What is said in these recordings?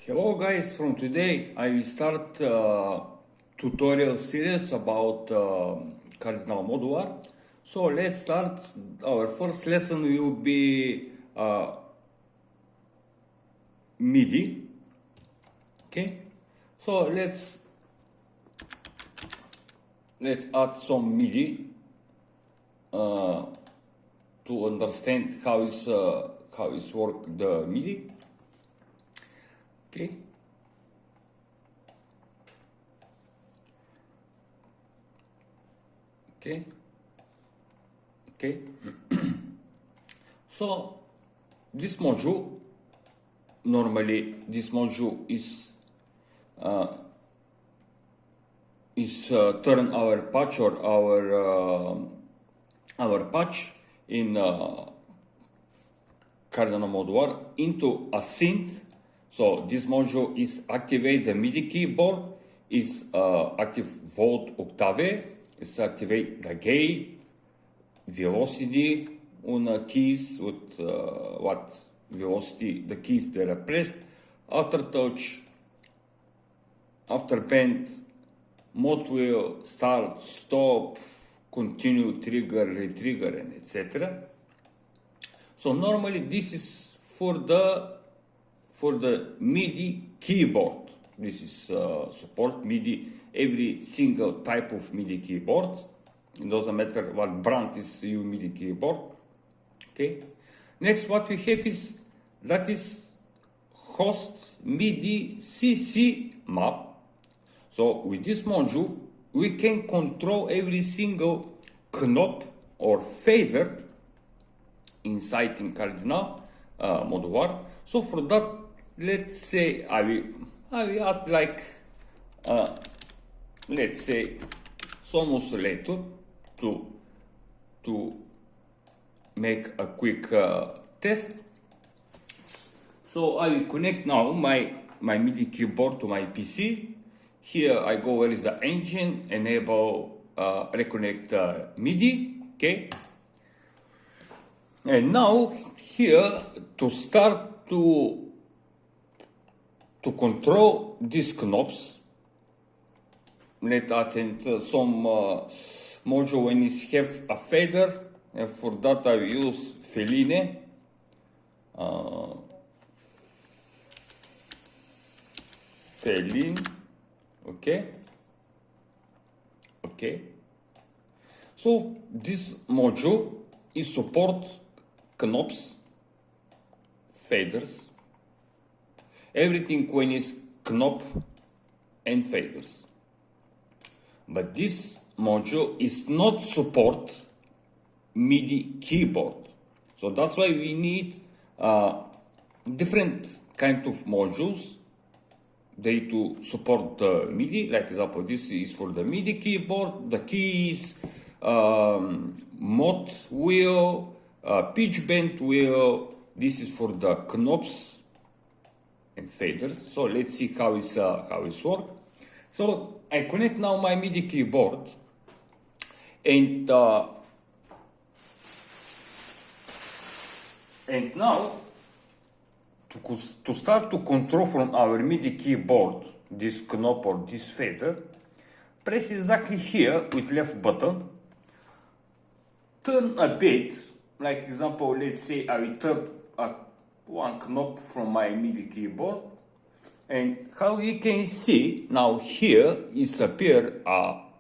Hello guys, from today I will start tutorial series about Cardinal Modular. So let's start. Our first lesson will be MIDI. Okay, so let's add some MIDI to understand how is work the MIDI. Okay. Okay. So this module, normally this module is turn our patch or our patch in Cardinal Modular into a synth. So this module is activate the MIDI keyboard, is active volt octave, is activate the gate, velocity on keys with what velocity the keys that are pressed, after touch, after bend, mod wheel, start, stop, continue, trigger, retrigger, and etc. So normally this is for the MIDI keyboard. This is support MIDI, every single type of MIDI keyboard. It doesn't matter what brand is your MIDI keyboard. Okay. Next, what we have is host MIDI CC map. So with this module, we can control every single knob or fader inside in Cardinal Modular. So for that, let's say I will add like let's say some oscillator to make a quick test. So I will connect now my MIDI keyboard to my PC. Here I go where is the engine, enable reconnect MIDI. Okay. And now here to start to control these knobs, let's attend some module when it have a fader, and for that I will use Feline. Feline, okay. So this module is support knobs, faders, everything when is knob and faders. But this module is not support MIDI keyboard. So that's why we need different kind of modules. They to support the MIDI. Like example, this is for the MIDI keyboard, the keys, mod wheel, pitch bend wheel. This is for the knobs and faders. So let's see how it's work. So I connect now my MIDI keyboard, and now to start to control from our MIDI keyboard this knob or this fader, press exactly here with left button, turn a bit. Like example, let's say I will turn one knob from my MIDI keyboard, and how you can see now here is appear,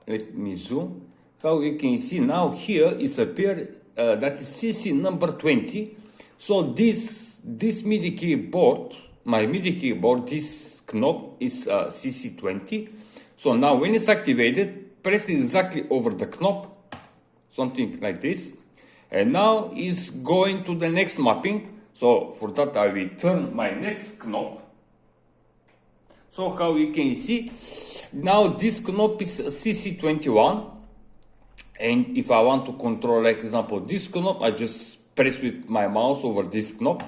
let me zoom, how you can see now here is appear that is CC number 20. So this MIDI keyboard, my MIDI keyboard, this knob is CC 20. So now when it's activated, press exactly over the knob, something like this, and now is going to the next mapping. So for that I will turn my next knob. So how you can see, now this knob is CC21, and if I want to control, like example, this knob, I just press with my mouse over this knob,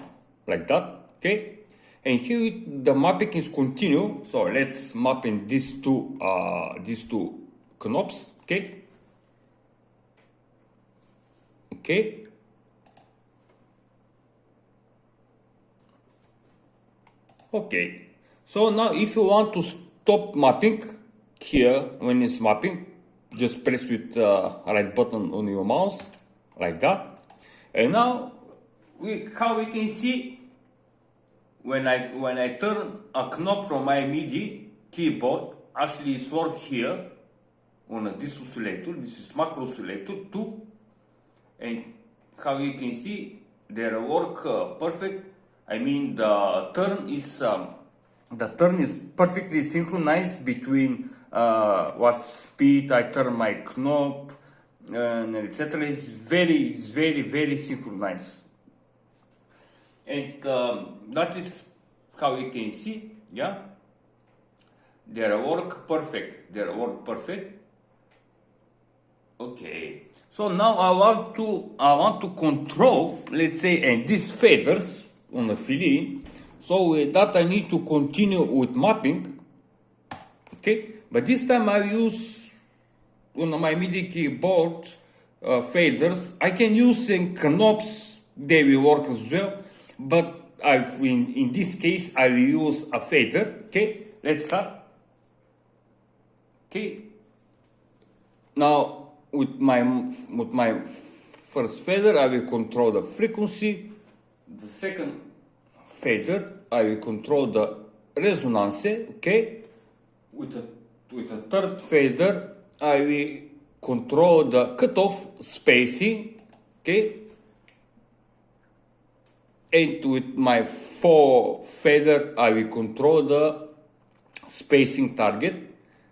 like that, okay? And here the mapping is continue, so let's map in these two knobs, okay? Okay. Okay, So now if you want to stop mapping here, when it's mapping, just press with right button on your mouse, like that. And now, how we can see, when I turn a knob from my MIDI keyboard, actually it's work here on this oscillator, this is macro oscillator 2, and how you can see they work perfect. I mean the turn is perfectly synchronized between what speed I turn my knob and etc. It's very synchronized, and that is how you can see. Yeah, they work perfect. Okay, so now I want to control, let's say, and these faders on the fill-in. So with that I need to continue with mapping. Okay, but this time I use on my MIDI keyboard faders. I can use knobs; they will work as well. But in this case I will use a fader. Okay, let's start. Okay, now with my first fader I will control the frequency. The second fader I will control the resonance. Okay, with the third fader I will control the cutoff spacing. Okay, and with my fourth fader I will control the spacing target.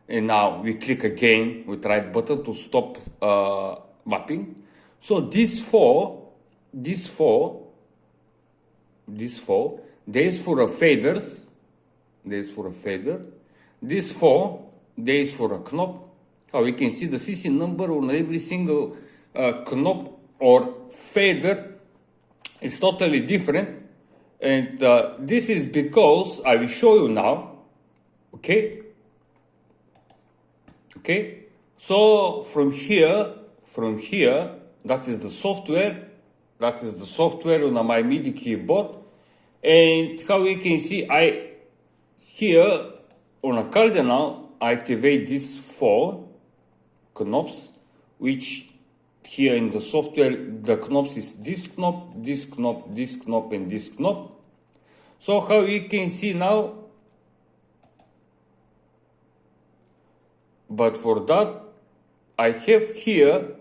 And now we click again with right button to stop mapping. So these four, there is for a faders, this four, there is for a knob. How you can see the CC number on every single knob or fader is totally different, and this is because I will show you now. Okay. Okay, so from here, that is the software on my MIDI keyboard, and how you can see, here on a Cardinal, I activate these four knobs, which here in the software, the knobs is this knob, and this knob. So how you can see now, but for that, I have here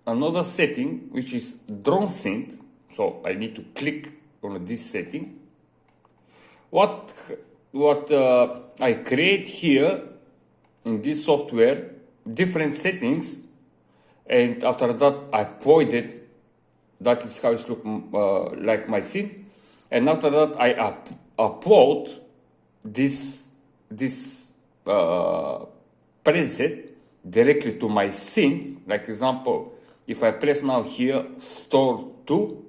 another setting, which is drone synth. So I need to click on this setting. What I create here in this software, different settings, and after that I void it. That is how it looks like my scene. And after that I upload this preset directly to my synth. Like example, if I press now here store to,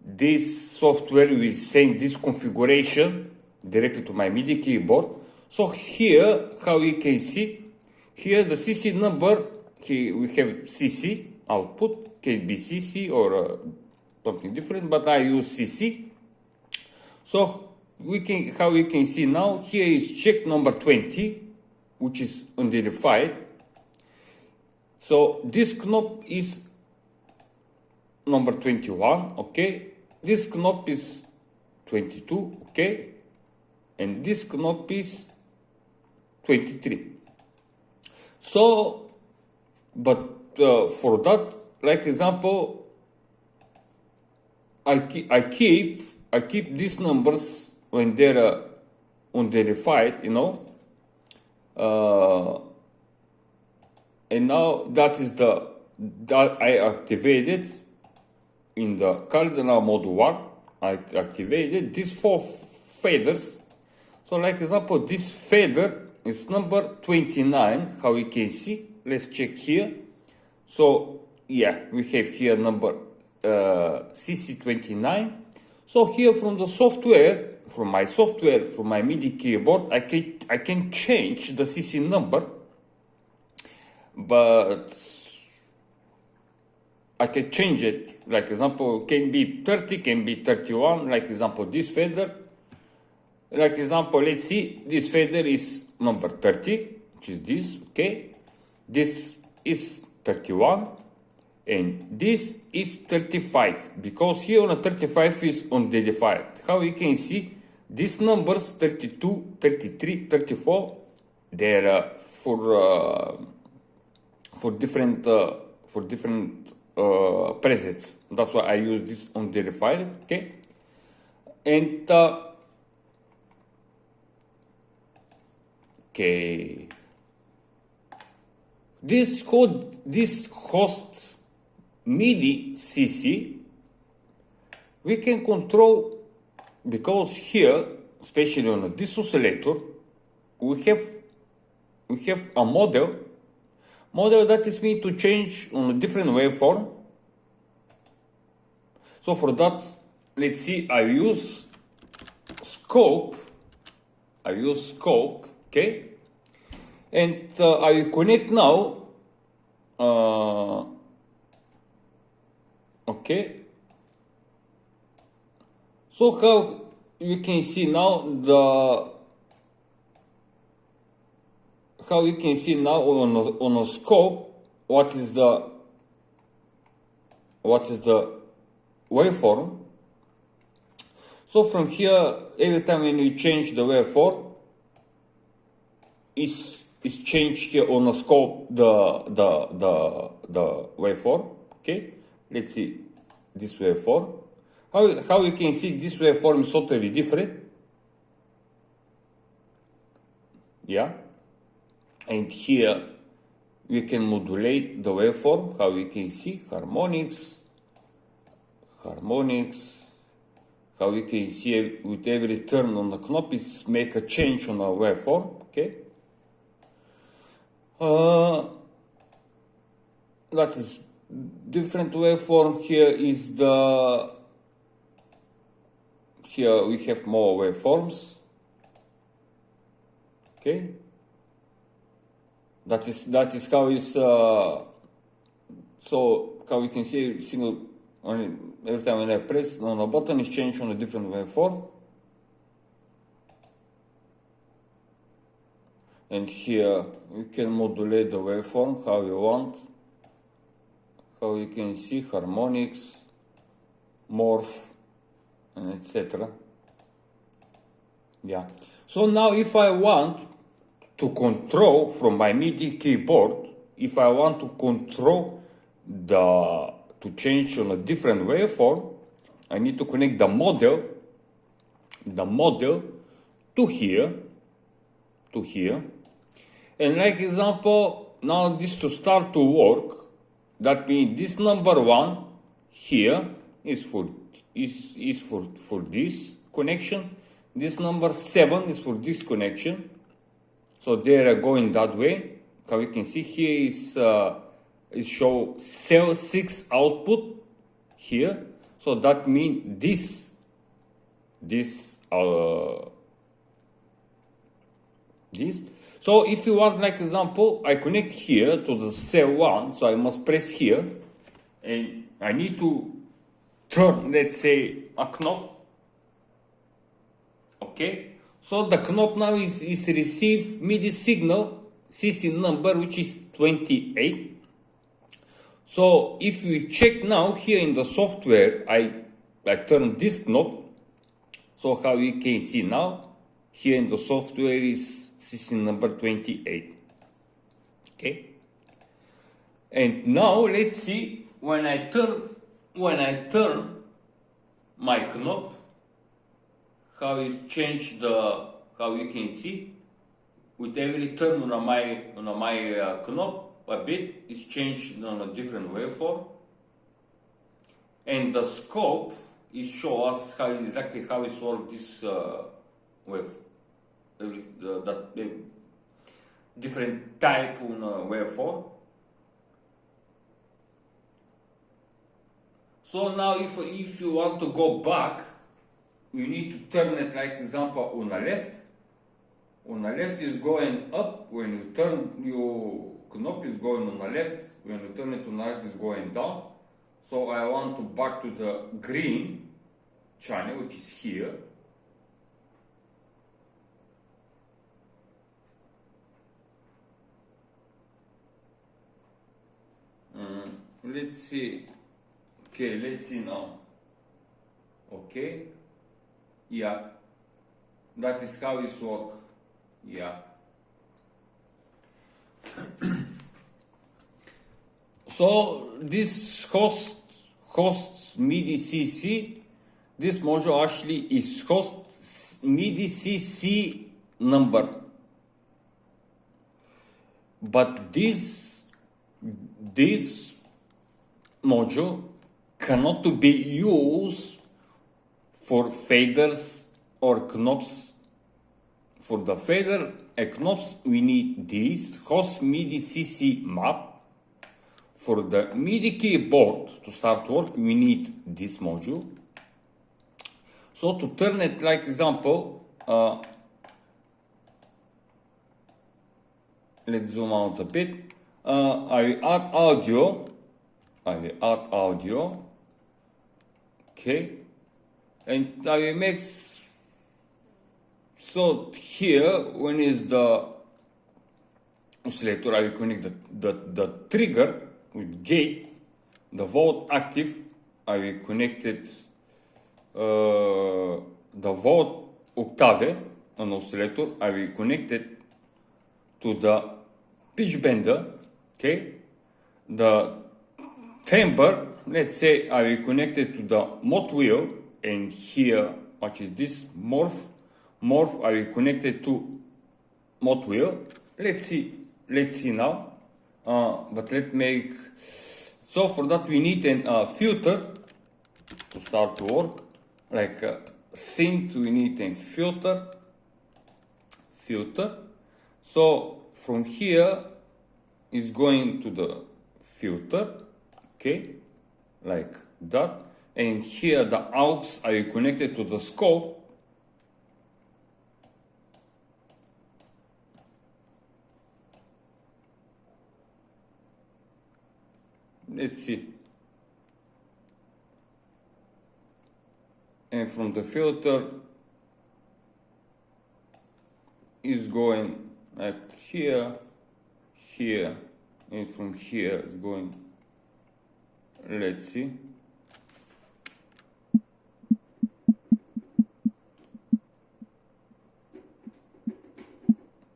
this software will send this configuration directly to my MIDI keyboard. So here, how you can see, here the CC number, here we have CC output, can be CC or something different, but I use CC. So how you can see now, here is check number 20, which is unidentified. So this knob is number 21, okay. This knob is 22, okay. And this knob is 23. So, but for that, like example, I keep these numbers when they're unidentified, you know. And now that I activated in the Cardinal Modular. I activated these four faders. So like example, this fader is number 29, how you can see. Let's check here. So yeah, we have here number CC29. So here from the software, from my MIDI keyboard, I can change the CC number, but I can change it. Like example, can be 30, can be 31. Like example, this fader, Like example, let's see, this fader is number 30, which is this, okay? This is 31, and this is 35, because here on a 35 is unidentified. How you can see, these numbers 32, 33, 34, they're for different presets. That's why I use this unidentified, okay? And okay, this host MIDI CC we can control, because here, especially on this oscillator, we have a model that is meant to change on a different waveform. So for that, let's see, I use scope, okay, and I will connect now, okay. So how you can see now on a scope what is the waveform. So from here, every time when you change the waveform, is changed here on a scope the waveform. Okay, let's see this waveform. How you can see this waveform is totally different. Yeah, and here we can modulate the waveform. How you can see harmonics. How you can see with every turn on the knob is make a change on the waveform. Okay. That is different waveform. Here we have more waveforms. Okay. That is how is so how we can see single every time when I press on a button is changed on a different waveform. And here you can modulate the waveform how you want. How you can see harmonics, morph, and etc. Yeah. So now if I want to control from my MIDI keyboard, if I want to control to change on a different waveform, I need to connect the model to here. And like example, now this to start to work, that means this number 1 here is for this connection. This number 7 is for this connection. So they are going that way. How you can see here is it show cell 6 output here. So that means this. So if you want, like example, I connect here to the cell 1, so I must press here, and I need to turn, let's say, a knob. Okay, so the knob now is receive MIDI signal CC number, which is 28. So if we check now here in the software, I turn this knob. So how you can see now here in the software is CC number 28. Okay, and now let's see when I turn my knob, how it changed how you can see with every turn on my knob a bit is changed on a different waveform, and the scope is show us exactly how it works this wave. Different type on waveform. So now if you want to go back, you need to turn it, like example, on the left. On the left is going up. When you turn your knob is going on the left. When you turn it on the right is going down. So I want to back to the green channel, which is here. let's see. Okay, let's see now. Okay, yeah, that is how it works. Yeah. So this host MIDI CC, this module actually is host MIDI CC number, but this module cannot be used for faders or knobs. For the fader and knobs, we need this host MIDI CC map. For the MIDI keyboard to start work, we need this module. So to turn it, like example, let's zoom out a bit. I will add audio. Okay, and I will make. So here, when is the oscillator, I will connect the trigger with gate, the volt active, I will connect it the volt octave on oscillator, I will connect it to the pitch bender, okay? The timbre, let's say I will connect it to the mod wheel, and here, what is this? Morph, I will connect it to mod wheel. Let's see now. But let's make, so for that we need a filter to start to work, like a synth, we need a filter. So from here is going to the filter, okay, like that, and here the aux I will connect it to the scope. Let's see. And from the filter is going like here, and from here is going, let's see.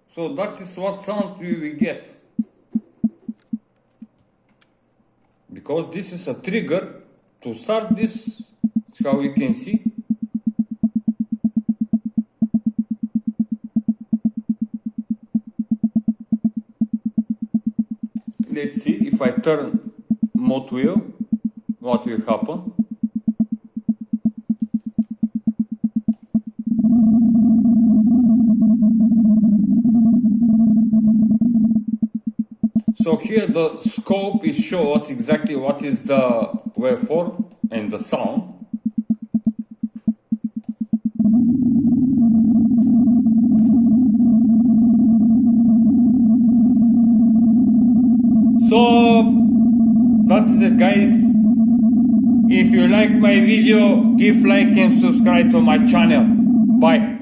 So that is what sound we will get. Because this is a trigger to start this, how you can see. Let's see if I turn mod wheel, what will happen. So here the scope is show us exactly what is the waveform and the sound. So that is it, guys. If you like my video, give like and subscribe to my channel. Bye.